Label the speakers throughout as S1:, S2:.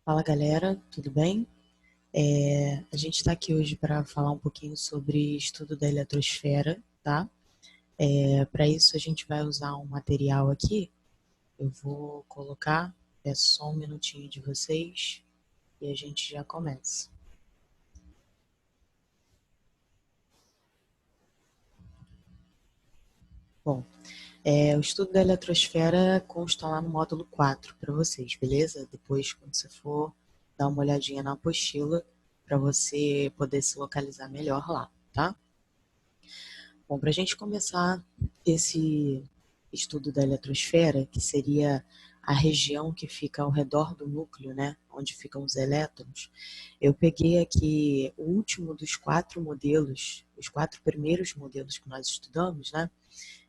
S1: Fala galera, tudo bem? A gente está aqui hoje para falar um pouquinho sobre estudo da eletrosfera, tá? Para isso a gente vai usar um material aqui. Eu vou colocar, é só um minutinho de vocês e a gente já começa. Bom, o estudo da eletrosfera consta lá no módulo 4 para vocês, beleza? Depois, quando você for dar uma olhadinha na apostila, para você poder se localizar melhor lá, tá? Bom, para a gente começar esse estudo da eletrosfera, que seria a região que fica ao redor do núcleo, né, onde ficam os elétrons, eu peguei aqui o último dos 4 modelos, os 4 primeiros modelos que nós estudamos, né,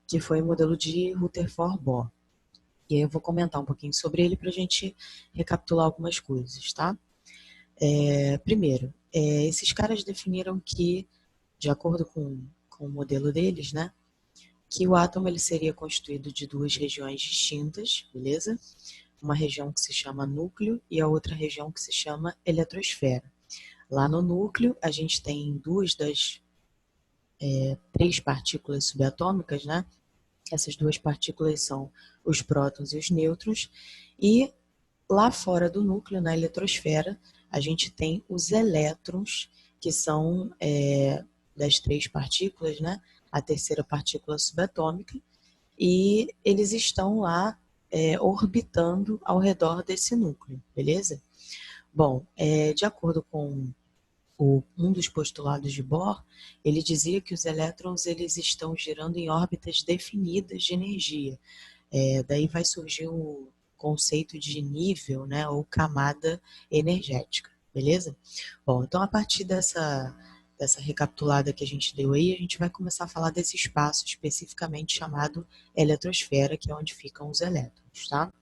S1: que foi o modelo de Rutherford-Bohr. E aí eu vou comentar um pouquinho sobre ele para a gente recapitular algumas coisas, tá? Primeiro, esses caras definiram que, de acordo com o modelo deles, né, que o átomo ele seria constituído de 2 regiões distintas, beleza? Uma região que se chama núcleo e a outra região que se chama eletrosfera. Lá no núcleo, a gente tem 2 das 3 partículas subatômicas, né? Essas 2 partículas são os prótons e os nêutrons. E lá fora do núcleo, na eletrosfera, a gente tem os elétrons, que são das 3 partículas, né? A terceira partícula subatômica, e eles estão lá orbitando ao redor desse núcleo, beleza? Bom, de acordo com um dos postulados de Bohr, ele dizia que os elétrons eles estão girando em órbitas definidas de energia. Daí vai surgir o conceito de nível, né, ou camada energética, beleza? Bom, então a partir dessa recapitulada que a gente deu aí, a gente vai começar a falar desse espaço especificamente chamado eletrosfera, que é onde ficam os elétrons, tá?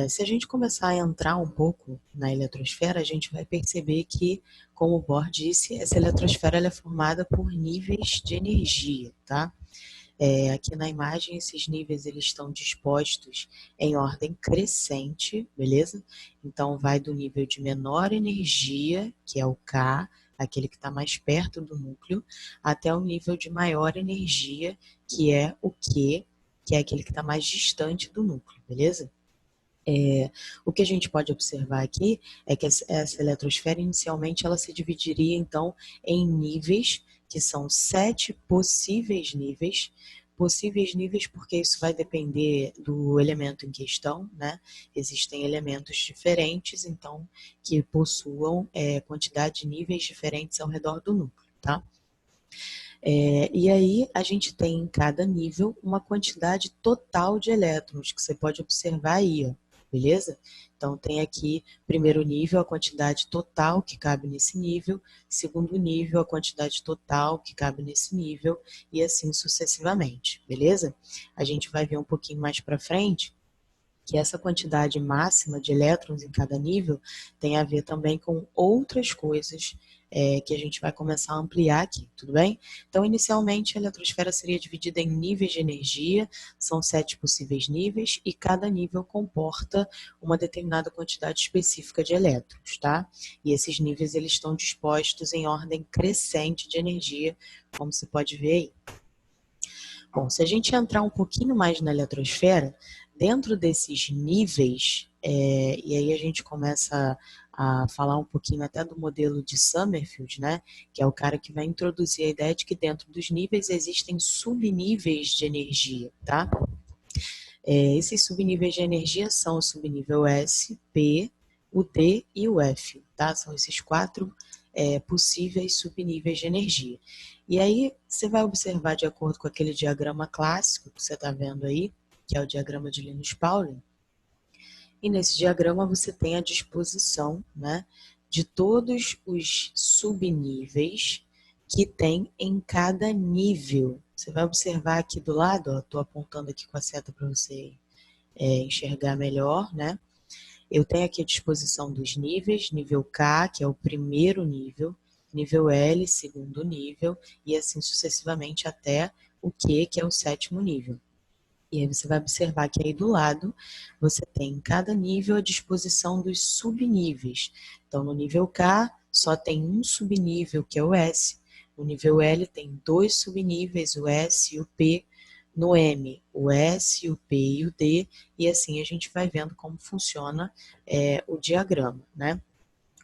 S1: Se a gente começar a entrar um pouco na eletrosfera, a gente vai perceber que, como o Bohr disse, essa eletrosfera ela é formada por níveis de energia, tá? Aqui na imagem, esses níveis eles estão dispostos em ordem crescente, beleza? Então, vai do nível de menor energia, que é o K, aquele que está mais perto do núcleo, até o nível de maior energia, que é o Q, que é aquele que está mais distante do núcleo, beleza? O que a gente pode observar aqui é que essa eletrosfera, inicialmente, ela se dividiria, então, em níveis, que são 7 possíveis níveis porque isso vai depender do elemento em questão, né? Existem elementos diferentes, então, que possuam quantidade de níveis diferentes ao redor do núcleo, tá? E aí a gente tem em cada nível uma quantidade total de elétrons, que você pode observar aí, ó, beleza? Então tem aqui, primeiro nível, a quantidade total que cabe nesse nível, segundo nível, a quantidade total que cabe nesse nível, e assim sucessivamente, beleza? A gente vai ver um pouquinho mais para frente que essa quantidade máxima de elétrons em cada nível tem a ver também com outras coisas que a gente vai começar a ampliar aqui, tudo bem? Então, inicialmente, a eletrosfera seria dividida em níveis de energia, são 7 possíveis níveis, e cada nível comporta uma determinada quantidade específica de elétrons, tá? E esses níveis eles estão dispostos em ordem crescente de energia, como você pode ver aí. Bom, se a gente entrar um pouquinho mais na eletrosfera, dentro desses níveis, e aí a gente começa a falar um pouquinho até do modelo de Summerfield, né, que é o cara que vai introduzir a ideia de que dentro dos níveis existem subníveis de energia, tá? Esses subníveis de energia são o subnível S, P, o D e o F, tá? São esses 4 possíveis subníveis de energia. E aí você vai observar, de acordo com aquele diagrama clássico que você está vendo aí, que é o diagrama de Linus Pauling, e nesse diagrama você tem a disposição, né, de todos os subníveis que tem em cada nível. Você vai observar aqui do lado, estou apontando aqui com a seta para você enxergar melhor, né? Eu tenho aqui a disposição dos níveis, nível K, que é o primeiro nível L, segundo nível, e assim sucessivamente até o Q, que é o sétimo nível. E aí você vai observar que aí do lado você tem em cada nível a disposição dos subníveis. Então, no nível K, só tem um subnível, que é o S. No nível L tem dois subníveis, o S e o P. No M, o S, o P e o D. E assim a gente vai vendo como funciona o diagrama, né?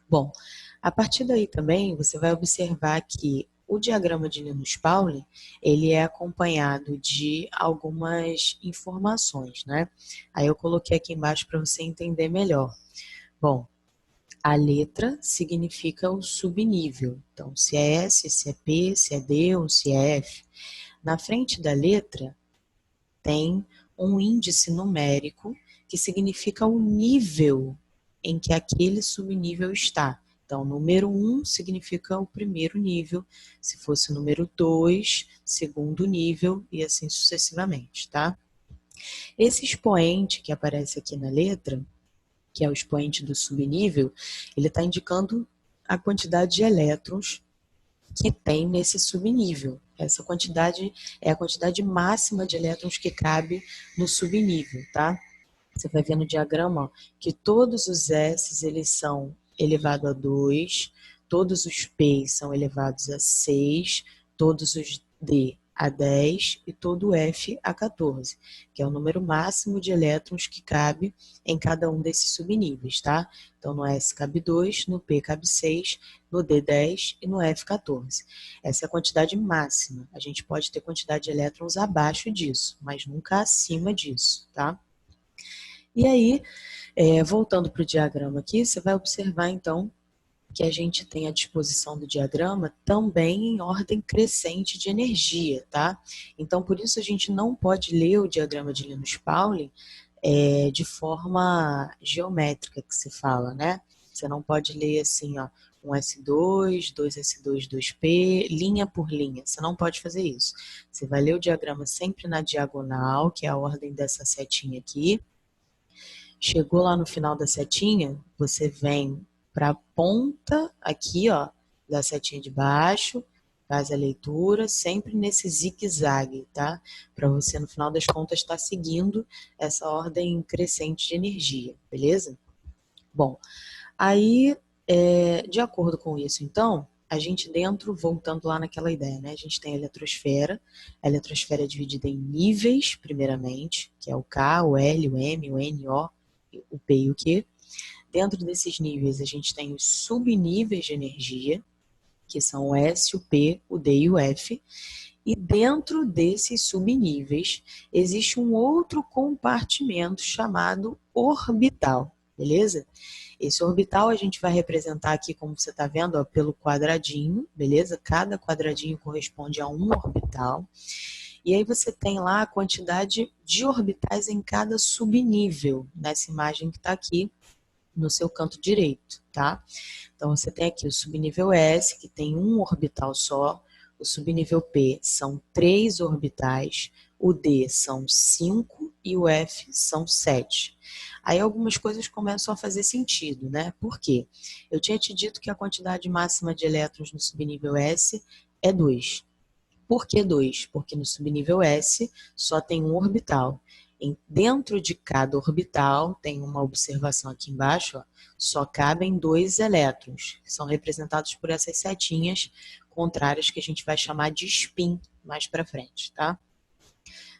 S1: Bom, a partir daí também você vai observar que o diagrama de Linus-Pauling, ele é acompanhado de algumas informações, né? Aí eu coloquei aqui embaixo para você entender melhor. Bom, a letra significa o subnível. Então, se é S, se é P, se é D ou se é F. Na frente da letra tem um índice numérico que significa o nível em que aquele subnível está. Então, número 1 significa o primeiro nível, se fosse o número 2, segundo nível, e assim sucessivamente, tá? Esse expoente que aparece aqui na letra, que é o expoente do subnível, ele está indicando a quantidade de elétrons que tem nesse subnível. Essa quantidade é a quantidade máxima de elétrons que cabe no subnível, tá? Você vai ver no diagrama ó, que todos os S eles são elevados a 2, todos os P são elevados a 6, todos os D a 10 e todo o F a 14, que é o número máximo de elétrons que cabe em cada um desses subníveis, tá? Então no S cabe 2, no P cabe 6, no D 10 e no F 14. Essa é a quantidade máxima. A gente pode ter quantidade de elétrons abaixo disso, mas nunca acima disso, tá? E aí, voltando para o diagrama aqui, você vai observar então que a gente tem a disposição do diagrama também em ordem crescente de energia, tá? Então, por isso a gente não pode ler o diagrama de Linus-Pauling de forma geométrica que se fala, né? Você não pode ler assim, ó, um S2, 2S2, 2P, linha por linha. Você não pode fazer isso. Você vai ler o diagrama sempre na diagonal, que é a ordem dessa setinha aqui. Chegou lá no final da setinha, você vem para a ponta aqui, ó, da setinha de baixo, faz a leitura, sempre nesse zigue-zague, tá? Para você, no final das contas, estar seguindo essa ordem crescente de energia, beleza? Bom, aí, de acordo com isso, então, a gente dentro, voltando lá naquela ideia, né? A gente tem a eletrosfera é dividida em níveis, primeiramente, que é o K, o L, o M, o N, o o P e o Q. Dentro desses níveis, a gente tem os subníveis de energia, que são o S, o P, o D e o F. E dentro desses subníveis, existe um outro compartimento chamado orbital, beleza? Esse orbital a gente vai representar aqui, como você está vendo, ó, pelo quadradinho, beleza? Cada quadradinho corresponde a um orbital. E aí você tem lá a quantidade de orbitais em cada subnível, nessa imagem que está aqui no seu canto direito, tá? Então você tem aqui o subnível S, que tem um orbital só, o subnível P são 3 orbitais, o D são 5 e o F são 7. Aí algumas coisas começam a fazer sentido, né? Por quê? Eu tinha te dito que a quantidade máxima de elétrons no subnível S é 2. Por que 2? Porque no subnível S só tem um orbital. Dentro de cada orbital, tem uma observação aqui embaixo, ó, só cabem 2 elétrons, que são representados por essas setinhas contrárias que a gente vai chamar de spin mais para frente, tá?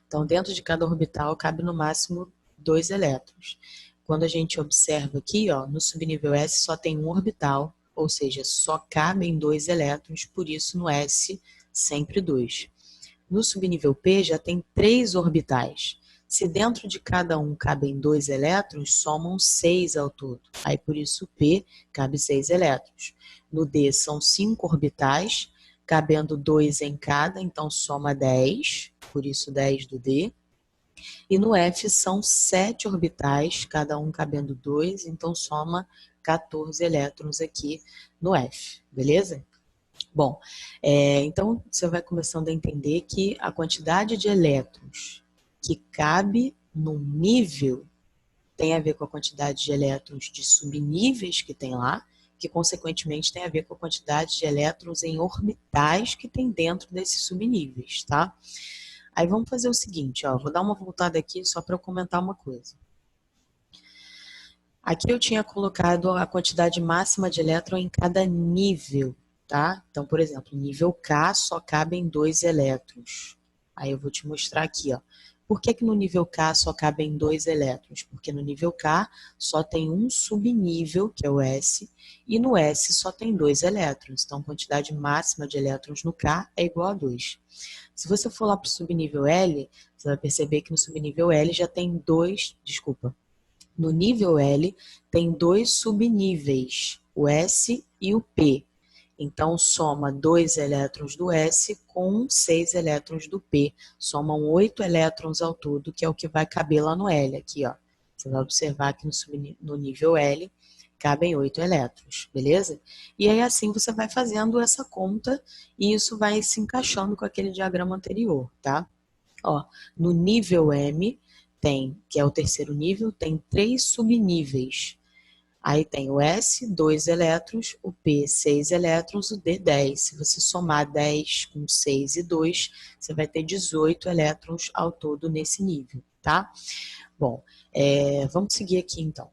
S1: Então, dentro de cada orbital cabe no máximo 2 elétrons. Quando a gente observa aqui, ó, no subnível S só tem um orbital, ou seja, só cabem 2 elétrons, por isso no S sempre 2. No subnível P já tem 3 orbitais. Se dentro de cada um cabem 2 elétrons, somam 6 ao todo. Aí por isso P cabe 6 elétrons. No D são 5 orbitais, cabendo 2 em cada, então soma 10, por isso 10 do D. E no F são 7 orbitais, cada um cabendo 2, então soma 14 elétrons aqui no F, beleza? Bom, então você vai começando a entender que a quantidade de elétrons que cabe num nível tem a ver com a quantidade de elétrons de subníveis que tem lá, que consequentemente tem a ver com a quantidade de elétrons em orbitais que tem dentro desses subníveis, tá? Aí vamos fazer o seguinte, ó, vou dar uma voltada aqui só para eu comentar uma coisa. Aqui eu tinha colocado a quantidade máxima de elétron em cada nível, tá? Então, por exemplo, nível K só cabem 2 elétrons. Aí eu vou te mostrar aqui, ó. Por que que no nível K só cabem 2 elétrons? Porque no nível K só tem um subnível, que é o S, e no S só tem 2 elétrons. Então, a quantidade máxima de elétrons no K é igual a 2. Se você for lá para o subnível L, você vai perceber que no subnível L já tem dois, desculpa, no nível L tem 2 subníveis, o S e o P. Então, soma 2 elétrons do S com 6 elétrons do P. Somam 8 elétrons ao todo, que é o que vai caber lá no L. Aqui, ó. Você vai observar que no nível L cabem 8 elétrons, beleza? E aí, assim, você vai fazendo essa conta e isso vai se encaixando com aquele diagrama anterior, tá? Ó, no nível M, tem, que é o terceiro nível, tem 3 subníveis. Aí tem o S, 2 elétrons, o P, 6 elétrons, o D, 10. Se você somar 10 com 6 e 2, você vai ter 18 elétrons ao todo nesse nível, tá? Bom, vamos seguir aqui então.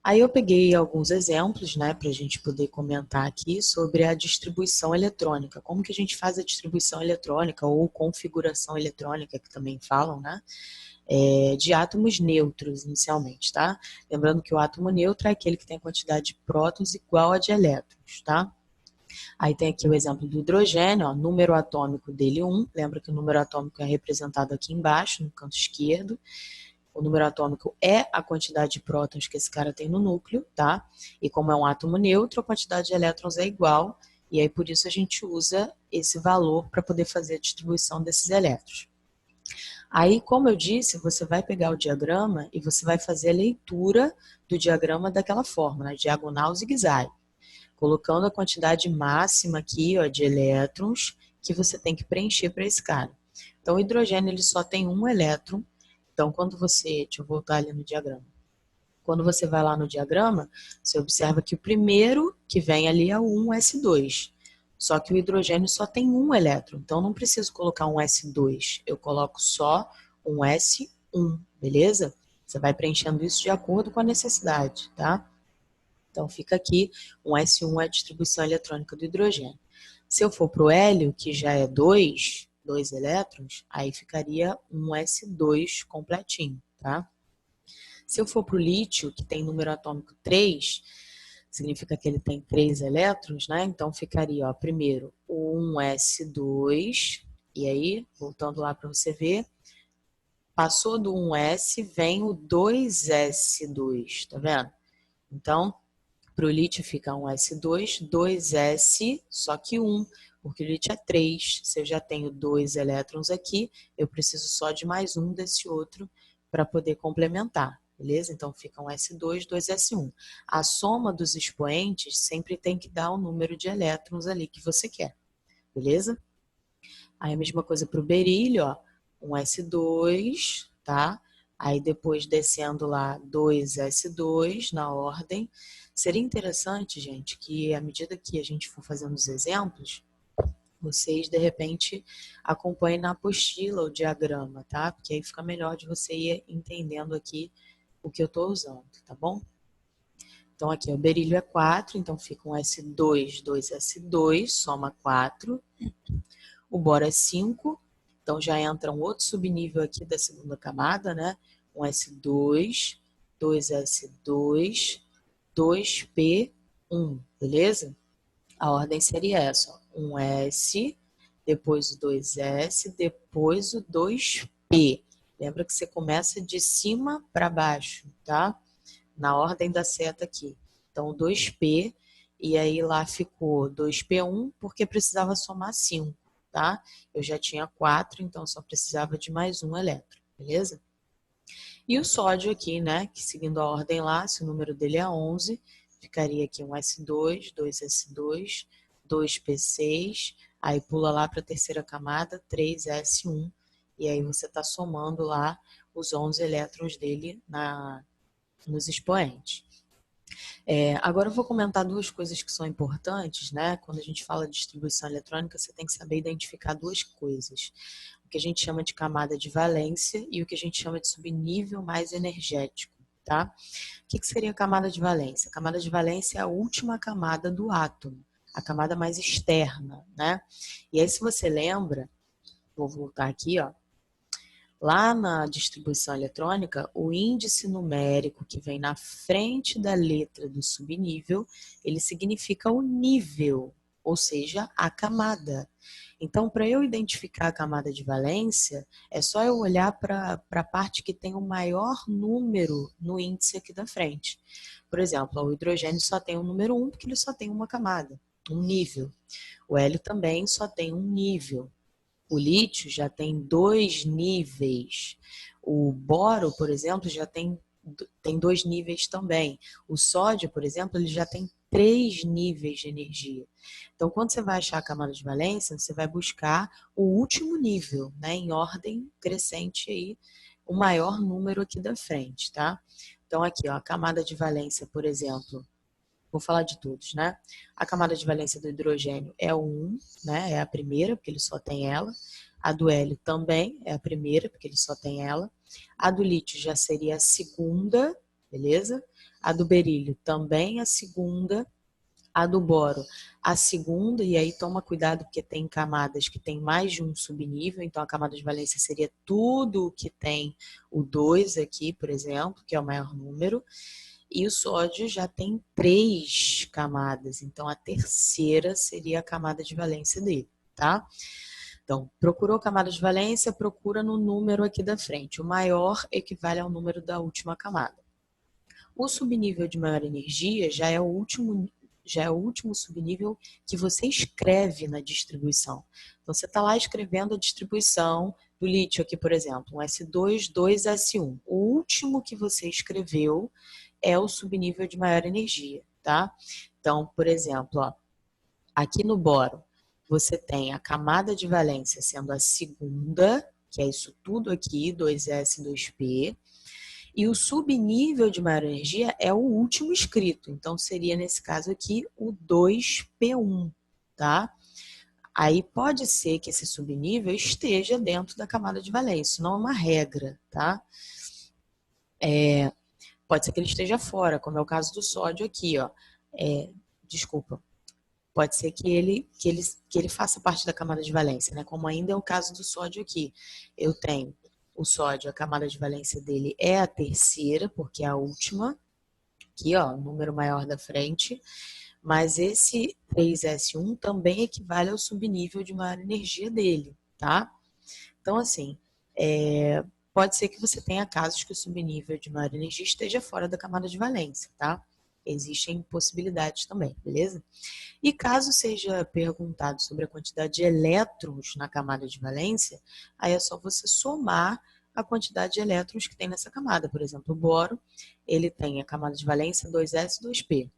S1: Aí eu peguei alguns exemplos, né, para a gente poder comentar aqui sobre a distribuição eletrônica. Como que a gente faz a distribuição eletrônica ou configuração eletrônica, que também falam, né, de átomos neutros inicialmente, tá? Lembrando que o átomo neutro é aquele que tem a quantidade de prótons igual a de elétrons, tá? Aí tem aqui o exemplo do hidrogênio, ó, número atômico dele 1. Lembra que o número atômico é representado aqui embaixo, no canto esquerdo. O número atômico é a quantidade de prótons que esse cara tem no núcleo, tá? E como é um átomo neutro, a quantidade de elétrons é igual, e aí por isso a gente usa esse valor para poder fazer a distribuição desses elétrons. Aí, como eu disse, você vai pegar o diagrama e você vai fazer a leitura do diagrama daquela forma, né? Diagonal zigue-zague, colocando a quantidade máxima aqui, ó, de elétrons que você tem que preencher para esse cara. Então, o hidrogênio ele só tem um elétron. Então, quando você, deixa eu voltar ali no diagrama. Quando você vai lá no diagrama, você observa que o primeiro que vem ali é o 1s2. Só que o hidrogênio só tem um elétron, então não preciso colocar um S2, eu coloco só um S1, beleza? Você vai preenchendo isso de acordo com a necessidade, tá? Então fica aqui, um S1 é a distribuição eletrônica do hidrogênio. Se eu for para o hélio, que já é 2 elétrons, aí ficaria um S2 completinho, tá? Se eu for para o lítio, que tem número atômico 3, significa que ele tem 3 elétrons, né? Então ficaria, ó, primeiro o 1s2, e aí, voltando lá para você ver, passou do 1s, vem o 2s2, tá vendo? Então, para o lítio fica 1s2, 2s, só que 1, porque o lítio é 3. Se eu já tenho 2 elétrons aqui, eu preciso só de mais um desse outro para poder complementar, beleza? Então fica um S2, 2s1. A soma dos expoentes sempre tem que dar o número de elétrons ali que você quer, beleza? Aí a mesma coisa para o berílio, ó, um S2, tá? Aí depois descendo lá 2s2 na ordem. Seria interessante, gente, que à medida que a gente for fazendo os exemplos, vocês de repente acompanhem na apostila o diagrama, tá? Porque aí fica melhor de você ir entendendo aqui o que eu estou usando, tá bom? Então aqui o berílio é 4, então fica um S2, 2s2, soma 4. O boro é 5, então já entra um outro subnível aqui da segunda camada, né? Um S2, 2s2, 2p1, beleza? A ordem seria essa, ó. Um S, depois o 2s, depois o 2p. Lembra que você começa de cima para baixo, tá? Na ordem da seta aqui. Então, 2p, e aí lá ficou 2p1, porque precisava somar 5, tá? Eu já tinha 4, então só precisava de mais um elétron, beleza? E o sódio aqui, né, que seguindo a ordem lá, se o número dele é 11, ficaria aqui um S2, 2S2, 2P6, aí pula lá para a terceira camada, 3S1, e aí você está somando lá os 11 elétrons dele nos expoentes. Agora eu vou comentar duas coisas que são importantes, né? Quando a gente fala de distribuição eletrônica, você tem que saber identificar duas coisas. O que a gente chama de camada de valência e o que a gente chama de subnível mais energético, tá? O que seria a camada de valência? A camada de valência é a última camada do átomo, a camada mais externa, né? E aí, se você lembra, vou voltar aqui, ó. Lá na distribuição eletrônica, o índice numérico que vem na frente da letra do subnível, ele significa o nível, ou seja, a camada. Então, para eu identificar a camada de valência, é só eu olhar para a parte que tem o maior número no índice aqui da frente. Por exemplo, o hidrogênio só tem o número 1 porque ele só tem uma camada, um nível. O hélio também só tem um nível. O lítio já tem 2 níveis. O boro, por exemplo, já tem 2 níveis também. O sódio, por exemplo, ele já tem 3 níveis de energia. Então, quando você vai achar a camada de valência, você vai buscar o último nível, né, em ordem crescente aí, o maior número aqui da frente, tá? Então, aqui, ó, a camada de valência, por exemplo, vou falar de todos, né? A camada de valência do hidrogênio é o 1, né? É a primeira, porque ele só tem ela. A do hélio também é a primeira, porque ele só tem ela. A do lítio já seria a segunda, beleza? A do berílio também a segunda. A do boro, a segunda, e aí toma cuidado porque tem camadas que tem mais de um subnível, então a camada de valência seria tudo que tem o 2 aqui, por exemplo, que é o maior número. E o sódio já tem 3 camadas, então a terceira seria a camada de valência dele, tá? Então, procurou camada de valência, procura no número aqui da frente. O maior equivale ao número da última camada. O subnível de maior energia já é o último subnível que você escreve na distribuição. Então, você está lá escrevendo a distribuição do lítio aqui, por exemplo, um S2, 2S1. O último que você escreveu é o subnível de maior energia, tá? Então, por exemplo, ó, aqui no boro, você tem a camada de valência sendo a segunda, que é isso tudo aqui, 2S, 2P, e o subnível de maior energia é o último escrito, então seria nesse caso aqui o 2P1, tá? Aí pode ser que esse subnível esteja dentro da camada de valência, isso não é uma regra, tá? Pode ser que ele esteja fora, como é o caso do sódio aqui, ó. Desculpa. Pode ser que ele faça parte da camada de valência, né? Como ainda é o caso do sódio aqui. Eu tenho o sódio, a camada de valência dele é a terceira, porque é a última. Aqui, ó, o número maior da frente. Mas esse 3S1 também equivale ao subnível de maior energia dele, tá? Então, assim, pode ser que você tenha casos que o subnível de maior energia esteja fora da camada de valência, tá? Existem possibilidades também, beleza? E caso seja perguntado sobre a quantidade de elétrons na camada de valência, aí é só você somar a quantidade de elétrons que tem nessa camada. Por exemplo, o boro, ele tem a camada de valência 2s e 2p.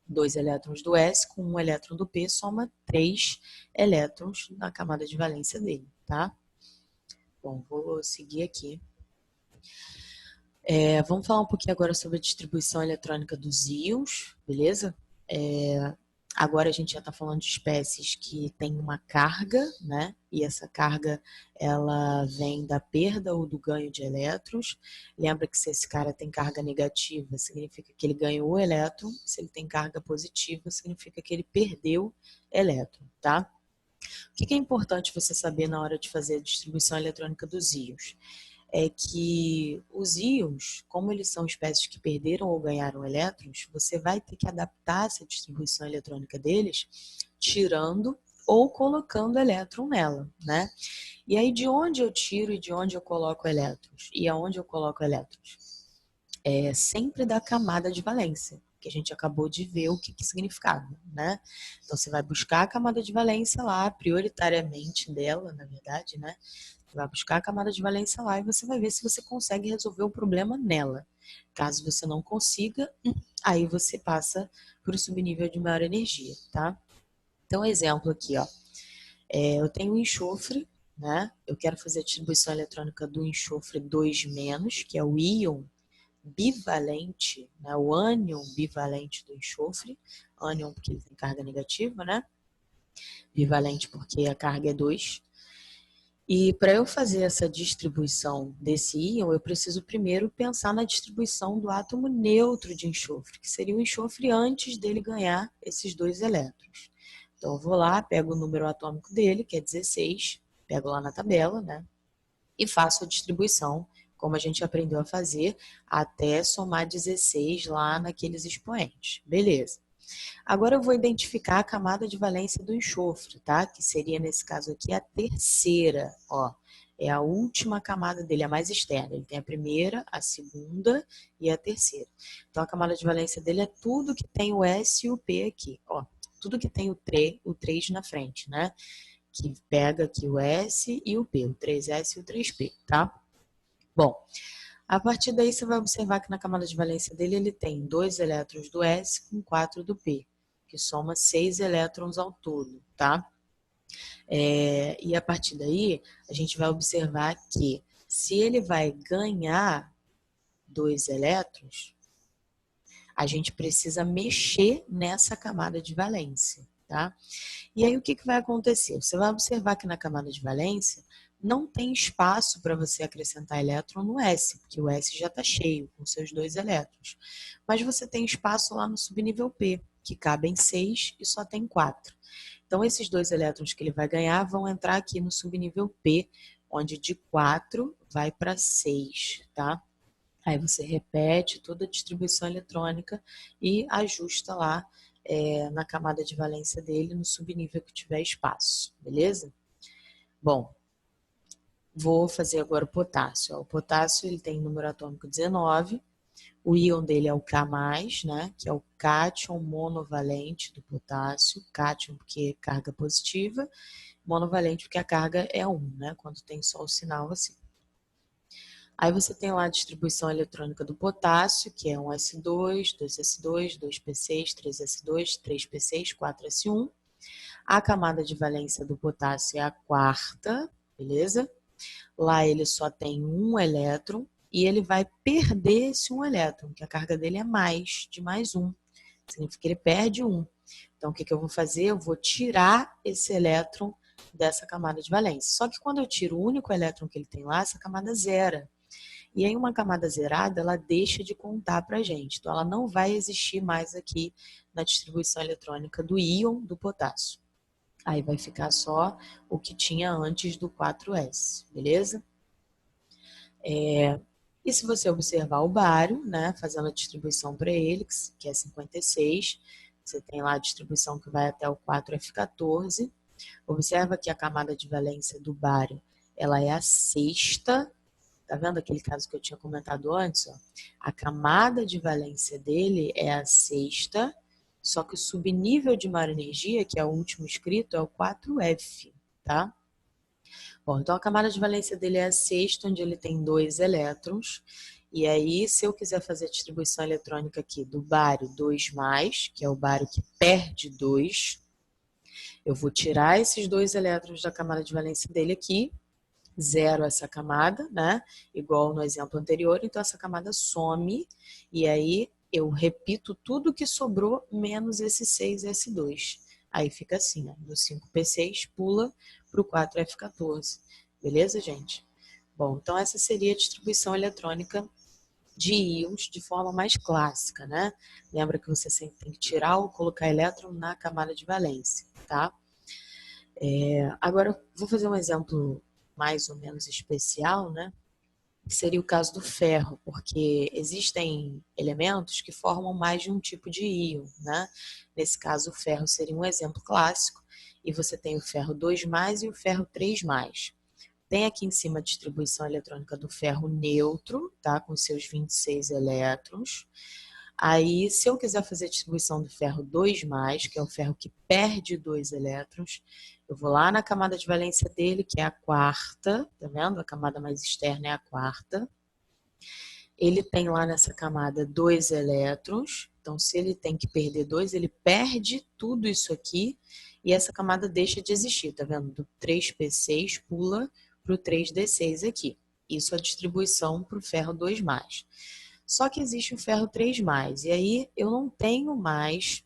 S1: 2 elétrons do S com 1 elétron do P soma 3 elétrons na camada de valência dele, tá? Bom, vou seguir aqui. Vamos falar um pouquinho agora sobre a distribuição eletrônica dos íons, beleza? Agora a gente já está falando de espécies que têm uma carga, né? E essa carga ela vem da perda ou do ganho de elétrons. Lembra que se esse cara tem carga negativa, significa que ele ganhou o elétron. Se ele tem carga positiva, significa que ele perdeu elétron, tá? O que é importante você saber na hora de fazer a distribuição eletrônica dos íons? É que os íons, como eles são espécies que perderam ou ganharam elétrons, você vai ter que adaptar essa distribuição eletrônica deles, tirando ou colocando elétron nela, né? E aí, de onde eu tiro e de onde eu coloco elétrons? E aonde eu coloco elétrons? É sempre da camada de valência, que a gente acabou de ver o que significava, né? Então, você vai buscar a camada de valência lá, prioritariamente dela, na verdade, né? Você vai buscar a camada de valência lá e você vai ver se você consegue resolver o problema nela. Caso você não consiga, aí você passa para o subnível de maior energia, tá? Então, exemplo aqui, ó. Eu tenho um enxofre, né? Eu quero fazer a distribuição eletrônica do enxofre 2-, que é o íon,
S2: bivalente, né, o ânion bivalente do enxofre, ânion porque ele tem carga negativa, né? Bivalente porque a carga é 2. E para eu fazer essa distribuição desse íon, eu preciso primeiro pensar na distribuição do átomo neutro de enxofre, que seria o enxofre antes dele ganhar esses 2 elétrons. Então eu vou lá, pego o número atômico dele, que é 16, pego lá na tabela, né? E faço a distribuição, como a gente aprendeu a fazer, até somar 16 lá naqueles expoentes. Beleza. Agora eu vou identificar a camada de valência do enxofre, tá? Que seria, nesse caso aqui, a terceira, ó. É a última camada dele, a mais externa. Ele tem a primeira, a segunda e a terceira. Então, a camada de valência dele é tudo que tem o S e o P aqui, ó. Tudo que tem o 3 na frente, né? Que pega aqui o S e o P, o 3S e o 3P, tá? Bom, a partir daí você vai observar que na camada de valência dele ele tem 2 elétrons do S com 4 do P, que soma 6 elétrons ao todo, tá? E a partir daí a gente vai observar que se ele vai ganhar 2 elétrons, a gente precisa mexer nessa camada de valência, tá? E aí o que vai acontecer? Você vai observar que na camada de valência não tem espaço para você acrescentar elétron no S, porque o S já está cheio com seus 2 elétrons. Mas você tem espaço lá no subnível P, que cabem 6 e só tem 4. Então esses 2 elétrons que ele vai ganhar vão entrar aqui no subnível P, onde de 4 vai para 6, tá? Aí você repete toda a distribuição eletrônica e ajusta lá na camada de valência dele, no subnível que tiver espaço, beleza? Bom, vou fazer agora o potássio. Ó, o potássio ele tem número atômico 19, o íon dele é o K+, né, que é o cátion monovalente do potássio, cátion porque é carga positiva, monovalente porque a carga é 1, né, quando tem só o sinal assim. Aí você tem lá a distribuição eletrônica do potássio, que é 1s2, 2s2, 2p6, 3s2, 3p6, 4s1. A camada de valência do potássio é a quarta, beleza? Lá ele só tem um elétron e ele vai perder esse um elétron, que a carga dele é de mais um. Significa que ele perde um. Então, o que eu vou fazer? Eu vou tirar esse elétron dessa camada de valência. Só que quando eu tiro o único elétron que ele tem lá, essa camada zera. E aí uma camada zerada, ela deixa de contar para a gente. Então, ela não vai existir mais aqui na distribuição eletrônica do íon do potássio. Aí vai ficar só o que tinha antes do 4s, beleza? E se você observar o bário, né, fazendo a distribuição para ele, que é 56, você tem lá a distribuição que vai até o 4f14. Observa que a camada de valência do bário, ela é a sexta. Tá vendo aquele caso que eu tinha comentado antes? Ó? A camada de valência dele é a sexta, só que o subnível de maior energia, que é o último escrito, é o 4F, tá? Bom, então a camada de valência dele é a sexta, onde ele tem 2 elétrons. E aí, se eu quiser fazer a distribuição eletrônica aqui do bário 2+, que é o bário que perde 2, eu vou tirar esses 2 elétrons da camada de valência dele aqui, zero essa camada, né? Igual no exemplo anterior, então essa camada some e aí eu repito tudo que sobrou menos esse 6s2. Aí fica assim, ó, do 5p6 pula para o 4f14. Beleza, gente? Bom, então essa seria a distribuição eletrônica de íons de forma mais clássica, né? Lembra que você sempre tem que tirar ou colocar elétron na camada de valência, tá? Agora, eu vou fazer um exemplo mais ou menos especial, né? Que seria o caso do ferro, porque existem elementos que formam mais de um tipo de íon, né? Nesse caso, o ferro seria um exemplo clássico, e você tem o ferro 2+ e o ferro 3+. Tem aqui em cima a distribuição eletrônica do ferro neutro, tá? Com seus 26 elétrons. Aí, se eu quiser fazer a distribuição do ferro 2+, que é o ferro que perde 2 elétrons, eu vou lá na camada de valência dele, que é a quarta, tá vendo? A camada mais externa é a quarta. Ele tem lá nessa camada 2 elétrons, então se ele tem que perder 2, ele perde tudo isso aqui e essa camada deixa de existir, tá vendo? Do 3p6 pula para o 3d6 aqui. Isso é a distribuição para o ferro 2+.
S1: Só que existe o ferro 3+, e aí eu não tenho mais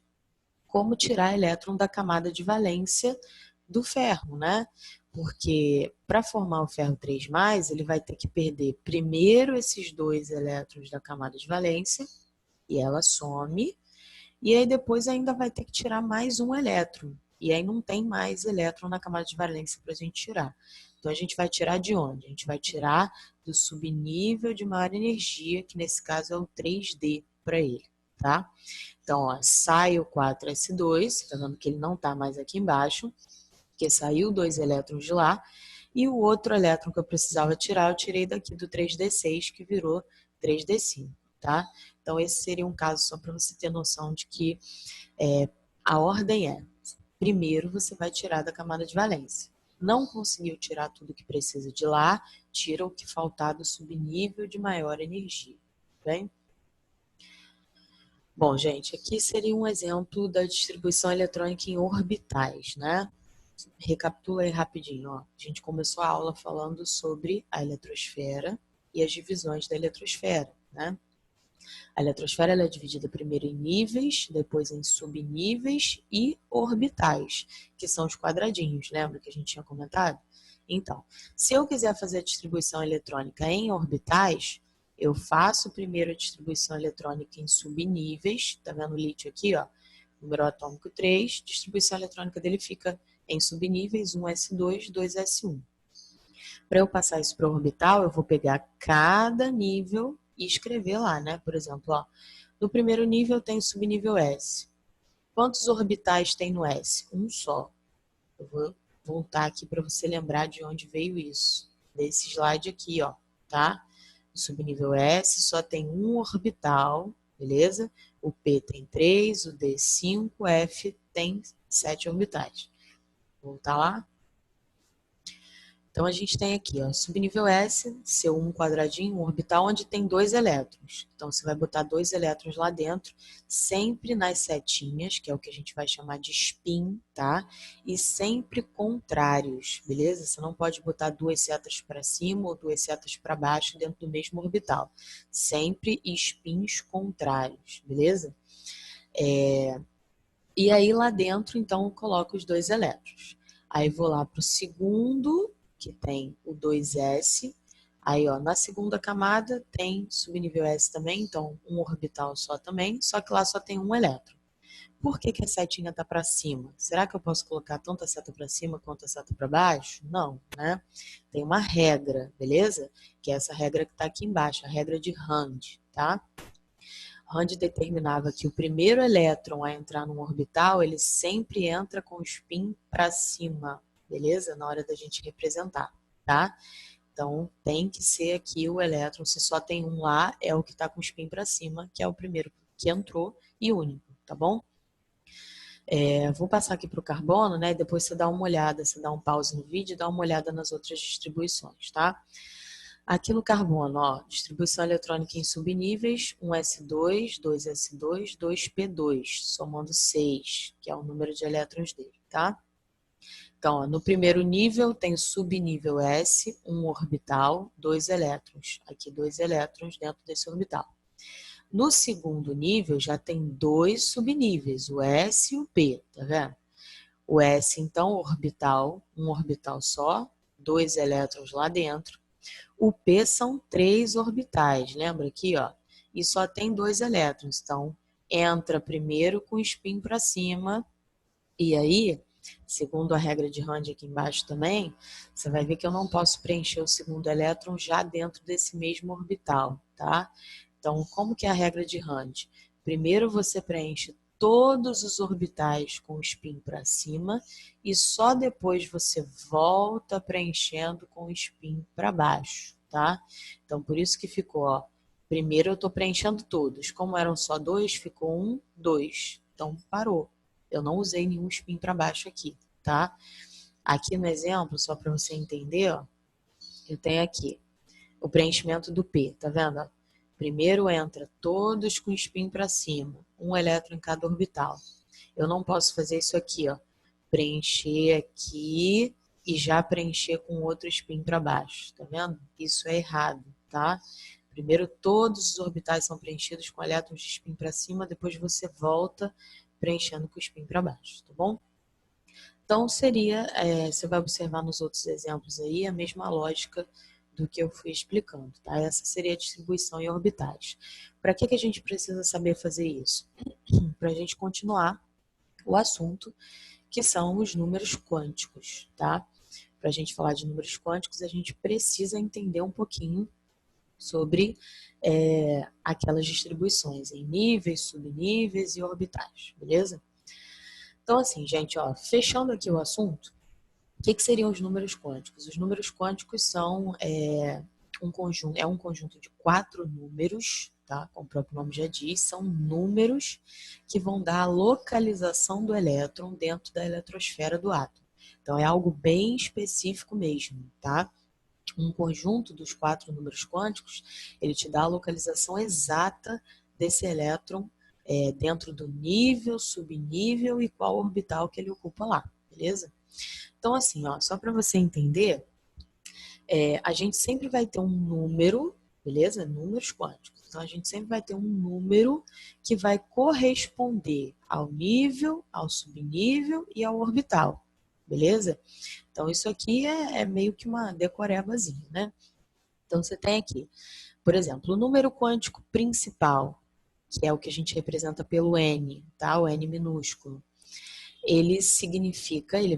S1: como tirar elétron da camada de valência do ferro, né? Porque para formar o ferro 3+, ele vai ter que perder primeiro esses 2 elétrons da camada de valência, e ela some, e aí depois ainda vai ter que tirar mais um elétron, e aí não tem mais elétron na camada de valência para a gente tirar. Então a gente vai tirar de onde? A gente vai tirar do subnível de maior energia, que nesse caso é o 3D para ele, tá? Então, ó, sai o 4s2, tá vendo que ele não está mais aqui embaixo, porque saiu 2 elétrons de lá, e o outro elétron que eu precisava tirar, eu tirei daqui do 3d6, que virou 3d5, tá? Então, esse seria um caso só para você ter noção de que a ordem é, primeiro você vai tirar da camada de valência. Não conseguiu tirar tudo que precisa de lá, tira o que faltar do subnível de maior energia, bem? Bom, gente, aqui seria um exemplo da distribuição eletrônica em orbitais, né? Recapitula aí rapidinho, ó. A gente começou a aula falando sobre a eletrosfera e as divisões da eletrosfera, né? A eletrosfera ela é dividida primeiro em níveis, depois em subníveis e orbitais, que são os quadradinhos, lembra que a gente tinha comentado? Então, se eu quiser fazer a distribuição eletrônica em orbitais, eu faço primeiro a distribuição eletrônica em subníveis, tá vendo o lítio aqui, ó, número atômico 3, distribuição eletrônica dele fica em subníveis 1s2, 2s1. Para eu passar isso para orbital, eu vou pegar cada nível e escrever lá, né? Por exemplo, ó, no primeiro nível tem o subnível S. Quantos orbitais tem no S? Um só. Eu vou voltar aqui para você lembrar de onde veio isso. Desse slide aqui, ó, tá? No subnível S só tem um orbital, beleza? O P tem 3, o D 5, o F tem 7 orbitais. Vou voltar lá. Então, a gente tem aqui, ó, subnível S, seu um quadradinho, um orbital, onde tem 2 elétrons. Então, você vai botar 2 elétrons lá dentro, sempre nas setinhas, que é o que a gente vai chamar de spin, tá? E sempre contrários, beleza? Você não pode botar 2 setas para cima ou 2 setas para baixo dentro do mesmo orbital. Sempre spins contrários, beleza? E aí, lá dentro, então, eu coloco os 2 elétrons. Aí, vou lá para o segundo, que tem o 2s. Aí, ó, na segunda camada tem subnível S também, então um orbital só também, só que lá só tem um elétron. Por que que a setinha está para cima? Será que eu posso colocar tanto a seta para cima quanto a seta para baixo? Não, né? Tem uma regra, beleza? Que é essa regra que está aqui embaixo, a regra de Rand, tá? Rand determinava que o primeiro elétron a entrar num orbital, ele sempre entra com o spin para cima, beleza? Na hora da gente representar, tá? Então, tem que ser aqui o elétron, se só tem um lá, é o que está com o spin para cima, que é o primeiro que entrou e único, tá bom? Vou passar aqui para o carbono, né? Depois você dá uma olhada, você dá um pause no vídeo e dá uma olhada nas outras distribuições, tá? Aqui no carbono, ó, distribuição eletrônica em subníveis, 1s2, 2s2, 2p2, somando 6, que é o número de elétrons dele, tá? Então, ó, no primeiro nível tem subnível S, um orbital, 2 elétrons. Aqui 2 elétrons dentro desse orbital. No segundo nível já tem 2 subníveis, o S e o P, tá vendo? O S, então, orbital, um orbital só, 2 elétrons lá dentro. O P são 3 orbitais, lembra aqui, ó? E só tem 2 elétrons, então entra primeiro com spin para cima, e aí, segundo a regra de Rand aqui embaixo também, você vai ver que eu não posso preencher o segundo elétron já dentro desse mesmo orbital, tá? Então, como que é a regra de Rand? Primeiro você preenche todos os orbitais com o spin para cima e só depois você volta preenchendo com o spin para baixo, tá? Então, por isso que ficou, ó, primeiro eu estou preenchendo todos. Como eram só 2, ficou 1, 2. Então, parou. Eu não usei nenhum spin para baixo aqui, tá? Aqui no exemplo, só para você entender, ó, eu tenho aqui o preenchimento do P, tá vendo? Primeiro entra todos com spin para cima, um elétron em cada orbital. Eu não posso fazer isso aqui, ó, preencher aqui e já preencher com outro spin para baixo, tá vendo? Isso é errado, tá? Primeiro todos os orbitais são preenchidos com elétrons de spin para cima, depois você volta preenchendo com spin para baixo, tá bom? Então seria, você vai observar nos outros exemplos aí a mesma lógica do que eu fui explicando, tá? Essa seria a distribuição em orbitais. Para que a gente precisa saber fazer isso? Para a gente continuar o assunto, que são os números quânticos, tá? Para a gente falar de números quânticos, a gente precisa entender um pouquinho sobre aquelas distribuições em níveis, subníveis e orbitais, beleza? Então, assim, gente, ó, fechando aqui o assunto, o que seriam os números quânticos? Os números quânticos são um conjunto de 4 números, tá? Como o próprio nome já diz, são números que vão dar a localização do elétron dentro da eletrosfera do átomo. Então, é algo bem específico mesmo, tá? Um conjunto dos 4 números quânticos, ele te dá a localização exata desse elétron dentro do nível, subnível e qual orbital que ele ocupa lá, beleza? Então, assim, ó, só para você entender, a gente sempre vai ter um número, beleza? Números quânticos. Então, a gente sempre vai ter um número que vai corresponder ao nível, ao subnível e ao orbital, beleza? Então, isso aqui é meio que uma decorebazinha, né? Então, você tem aqui, por exemplo, o número quântico principal, que é o que a gente representa pelo N, tá? O N minúsculo. Ele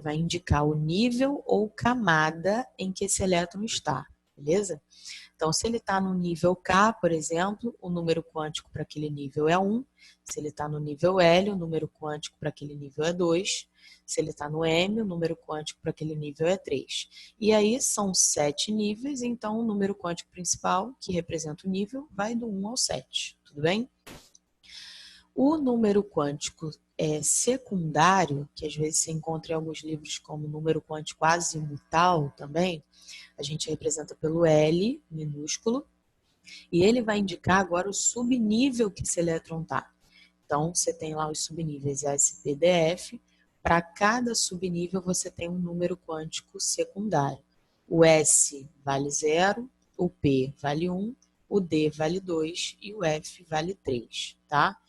S1: vai indicar o nível ou camada em que esse elétron está, beleza? Então, se ele está no nível K, por exemplo, o número quântico para aquele nível é 1. Se ele está no nível L, o número quântico para aquele nível é 2. Se ele está no M, o número quântico para aquele nível é 3. E aí são 7 níveis, então o número quântico principal, que representa o nível, vai do 1 ao 7. Tudo bem? O número quântico secundário, que às vezes se encontra em alguns livros como número quântico azimutal também, a gente representa pelo L minúsculo, e ele vai indicar agora o subnível que esse elétron está. Então, você tem lá os subníveis SPDF, para cada subnível você tem um número quântico secundário. O S vale 0, o P vale 1, o D vale 2 e o F vale 3, tá?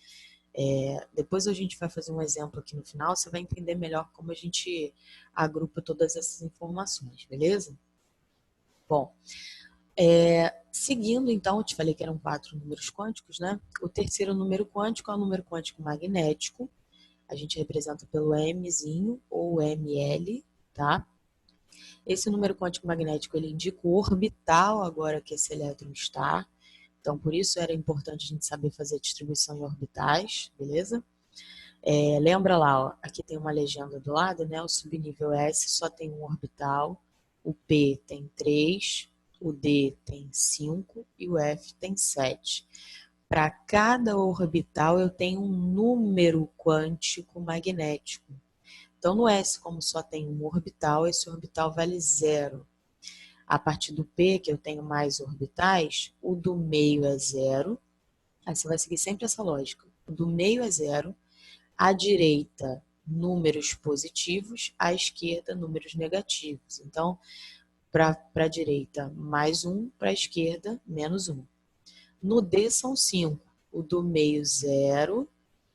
S1: Depois a gente vai fazer um exemplo aqui no final, você vai entender melhor como a gente agrupa todas essas informações, beleza? Bom, seguindo então, eu te falei que eram 4 números quânticos, né? O terceiro número quântico é o número quântico magnético, a gente representa pelo Mzinho ou ML, tá? Esse número quântico magnético, ele indica o orbital agora que esse elétron está. Então, por isso era importante a gente saber fazer a distribuição em orbitais, beleza? Lembra lá, ó, aqui tem uma legenda do lado, né? O subnível S só tem um orbital, o P tem 3, o D tem 5 e o F tem 7. Para cada orbital eu tenho um número quântico magnético. Então, no S, como só tem um orbital, esse orbital vale 0. A partir do P, que eu tenho mais orbitais, o do meio é 0. Aí você vai seguir sempre essa lógica. O do meio é 0, à direita, números positivos, à esquerda, números negativos. Então, para a direita, mais 1, para a esquerda, menos 1. No D são 5. O do meio, 0.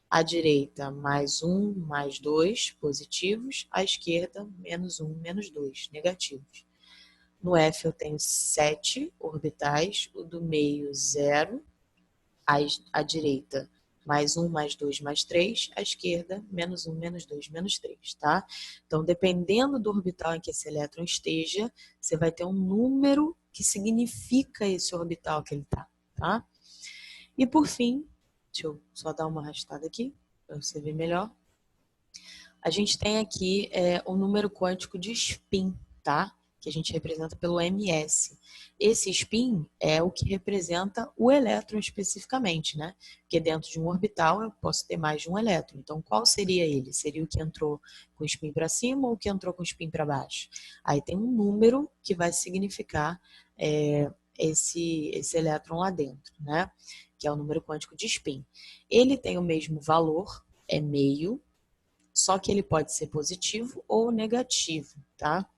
S1: À direita, mais 1, mais 2, positivos. À esquerda, menos 1, menos 2, negativos. No F eu tenho 7 orbitais, o do meio 0, à direita mais 1, mais 2, mais 3, à esquerda menos 1, menos 2, menos 3, tá? Então, dependendo do orbital em que esse elétron esteja, você vai ter um número que significa esse orbital que ele está, tá? E por fim, deixa eu só dar uma arrastada aqui, para você ver melhor. A gente tem aqui o número quântico de spin, tá? Que a gente representa pelo ms. Esse spin é o que representa o elétron especificamente, né? Porque dentro de um orbital eu posso ter mais de um elétron. Então, qual seria ele? Seria o que entrou com spin para cima ou o que entrou com spin para baixo? Aí tem um número que vai significar esse elétron lá dentro, né? Que é o número quântico de spin. Ele tem o mesmo valor, é meio, só que ele pode ser positivo ou negativo, tá?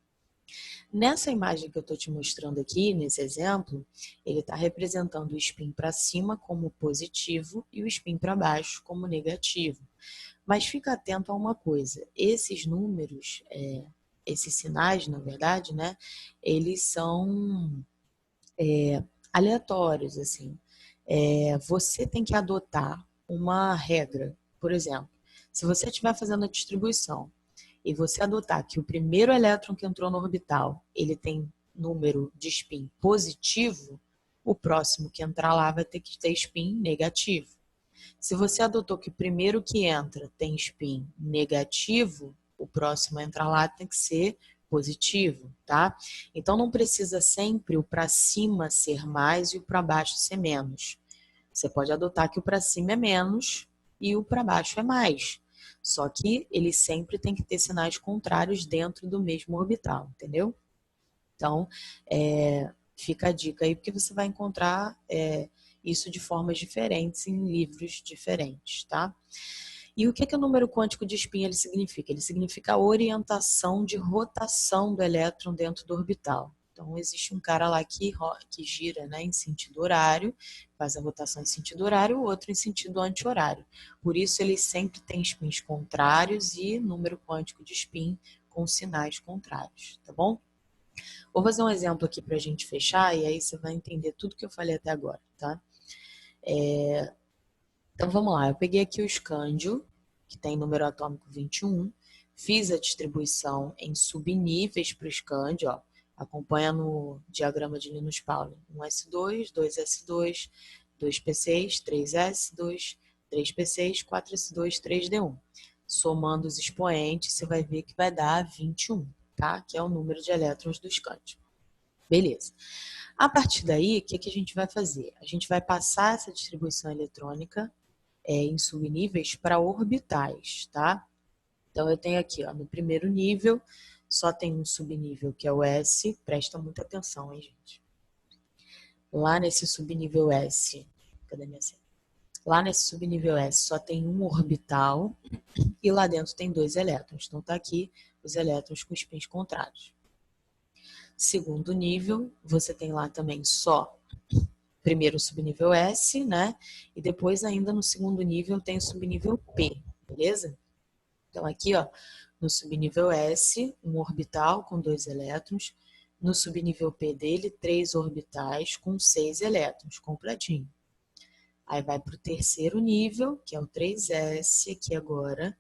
S1: Nessa imagem que eu estou te mostrando aqui, nesse exemplo, ele está representando o spin para cima como positivo e o spin para baixo como negativo. Mas fica atento a uma coisa, esses números, esses sinais, na verdade, né, eles são aleatórios, assim. Você tem que adotar uma regra. Por exemplo, se você estiver fazendo a distribuição e você adotar que o primeiro elétron que entrou no orbital, ele tem número de spin positivo, o próximo que entrar lá vai ter que ter spin negativo. Se você adotou que o primeiro que entra tem spin negativo, o próximo a entrar lá tem que ser positivo, tá? Então não precisa sempre o para cima ser mais e o para baixo ser menos. Você pode adotar que o para cima é menos e o para baixo é mais. Só que ele sempre tem que ter sinais contrários dentro do mesmo orbital, entendeu? Então, fica a dica aí, porque você vai encontrar isso de formas diferentes em livros diferentes, tá? E o que o número quântico de spin ele significa? Ele significa a orientação de rotação do elétron dentro do orbital. Então, existe um cara lá que gira, né, em sentido horário, faz a rotação em sentido horário, o outro em sentido anti-horário. Por isso, ele sempre tem spins contrários e número quântico de spin com sinais contrários, tá bom? Vou fazer um exemplo aqui para a gente fechar e aí você vai entender tudo que eu falei até agora, tá? Então vamos lá, eu peguei aqui o escândio, que tem número atômico 21, fiz a distribuição em subníveis para o escândio, ó, acompanha no diagrama de Linus Pauling, 1s2, 2s2, 2p6, 3s2, 3p6, 4s2, 3d1. Somando os expoentes, você vai ver que vai dar 21, tá? Que é o número de elétrons do escândio. Beleza. A partir daí, o que a gente vai fazer? A gente vai passar essa distribuição eletrônica em subníveis para orbitais, tá? Então, eu tenho aqui, ó, no primeiro nível, só tem um subnível que é o S, presta muita atenção, hein, gente? Lá nesse subnível S, cadê minha senha? Lá nesse subnível S só tem um orbital e lá dentro tem 2 elétrons. Então, tá aqui os elétrons com spins contrários. Segundo nível, você tem lá também só primeiro o subnível S, né? E depois ainda no segundo nível tem o subnível P, beleza? Então aqui, ó, no subnível S, um orbital com 2 elétrons, no subnível P dele, 3 orbitais com 6 elétrons, completinho. Aí vai para o terceiro nível, que é o 3s, aqui agora,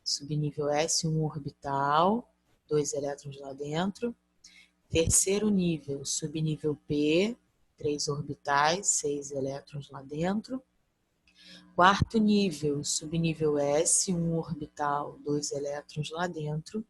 S1: subnível S, um orbital, 2 elétrons lá dentro. Terceiro nível, subnível P, 3 orbitais, 6 elétrons lá dentro. Quarto nível, subnível S, um orbital, 2 elétrons lá dentro.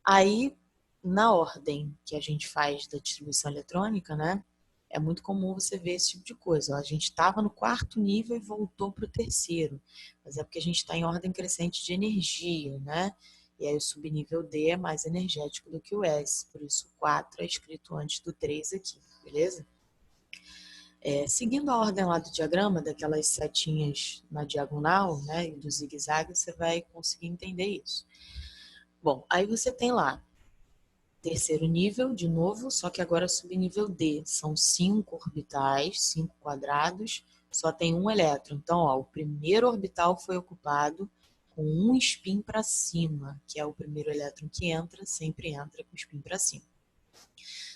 S1: Aí, na ordem que a gente faz da distribuição eletrônica, né? É muito comum você ver esse tipo de coisa. Ó, a gente estava no quarto nível e voltou para o terceiro. Mas é porque a gente está em ordem crescente de energia, né? E aí o subnível D é mais energético do que o S. Por isso o 4 é escrito antes do 3 aqui, beleza? Seguindo a ordem lá do diagrama, daquelas setinhas na diagonal, né, e do zigue-zague, você vai conseguir entender isso. Bom, aí você tem lá terceiro nível, de novo, só que agora subnível D. São 5 orbitais, 5 quadrados, só tem um elétron. Então, ó, o primeiro orbital foi ocupado com um spin para cima, que é o primeiro elétron que entra, sempre entra com spin para cima.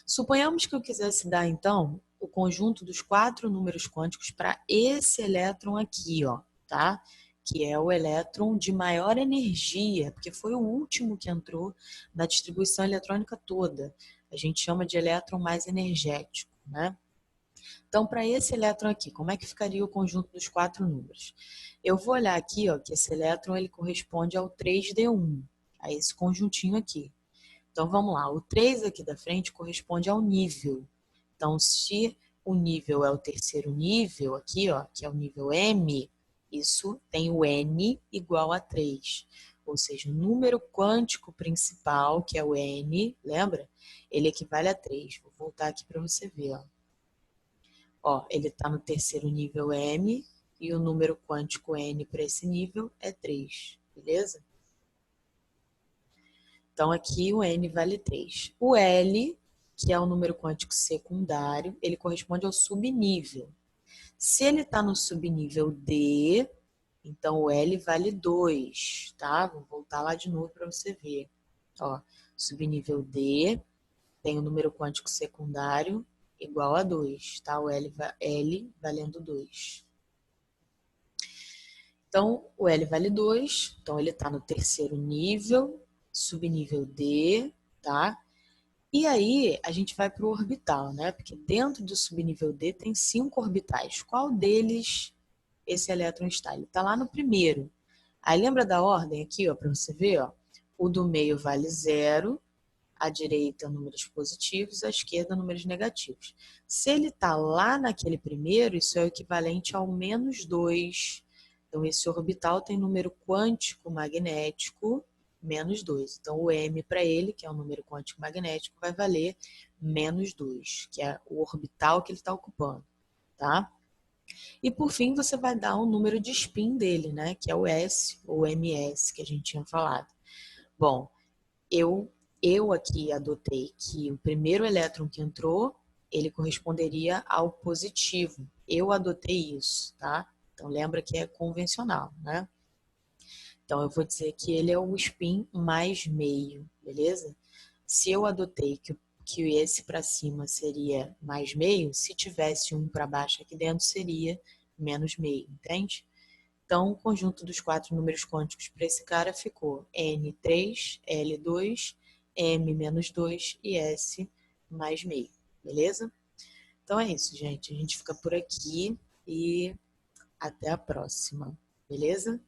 S1: Suponhamos que eu quisesse dar, então, o conjunto dos 4 números quânticos para esse elétron aqui, ó, tá? Que é o elétron de maior energia, porque foi o último que entrou na distribuição eletrônica toda. A gente chama de elétron mais energético, né? Então, para esse elétron aqui, como é que ficaria o conjunto dos 4 números? Eu vou olhar aqui, ó, que esse elétron ele corresponde ao 3d1, a esse conjuntinho aqui. Então, vamos lá. O 3 aqui da frente corresponde ao nível. Então, se o nível é o terceiro nível aqui, ó, que é o nível M, isso tem o N igual a 3. Ou seja, o número quântico principal, que é o N, lembra? Ele equivale a 3. Vou voltar aqui para você ver. Ó, ele está no terceiro nível M e o número quântico N para esse nível é 3. Beleza? Então, aqui o N vale 3. O L, que é o número quântico secundário, ele corresponde ao subnível. Se ele está no subnível D, então o L vale 2, tá? Vou voltar lá de novo para você ver. Ó, subnível D tem o número quântico secundário igual a 2, tá? O L valendo 2. Então, o L vale 2, então ele está no terceiro nível, subnível D, tá? E aí, a gente vai para o orbital, né? Porque dentro do subnível D tem 5 orbitais. Qual deles esse elétron está? Ele está lá no primeiro. Aí lembra da ordem aqui, ó, para você ver, ó. O do meio vale 0, à direita números positivos, à esquerda números negativos. Se ele está lá naquele primeiro, isso é o equivalente ao menos 2. Então, esse orbital tem número quântico magnético menos 2. Então, o M para ele, que é o número quântico magnético, vai valer menos 2, que é o orbital que ele está ocupando, tá? E por fim, você vai dar o número de spin dele, né? Que é o S, ou MS, que a gente tinha falado. Bom, eu aqui adotei que o primeiro elétron que entrou, ele corresponderia ao positivo. Eu adotei isso, tá? Então lembra que é convencional, né? Então eu vou dizer que ele é o spin mais meio, beleza? Se eu adotei que esse para cima seria mais meio, se tivesse um para baixo aqui dentro seria menos meio, entende? Então, o conjunto dos 4 números quânticos para esse cara ficou N3, L2, M-2 e S mais meio, beleza? Então é isso, gente. A gente fica por aqui e até a próxima, beleza?